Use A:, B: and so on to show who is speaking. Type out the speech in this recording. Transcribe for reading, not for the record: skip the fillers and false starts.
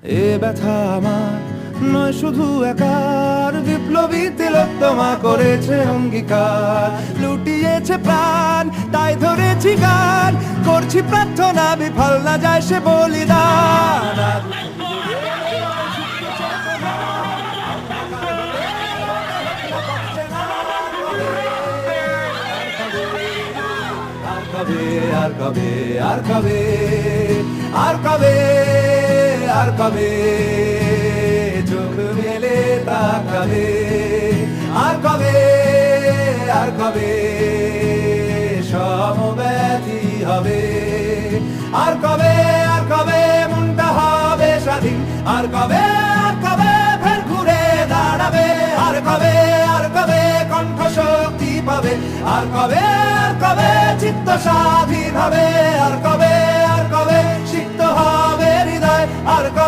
A: এ ব্যথা আমার নয় শুধু একার, বিপ্লবী তিলোত্তমা করেছে অঙ্গীকার, লুটিয়েছে প্রাণ তাই ধরেছি গান, করছি প্রার্থনা বিফল না যায় সে বলিদান। আর কবে আর কবে আর কবে আর কবে চোখ মেলে তাকাবে, আর কবে আর কবে সমব্যথী হবে, আর কবে মনটা হবে স্বাধীন, আর কবে ফের ঘুরে দাঁড়াবে, আর কবে কণ্ঠ শক্তি পাবে, আর কবে চিত্ত স্বাধীন হবে, আর কবে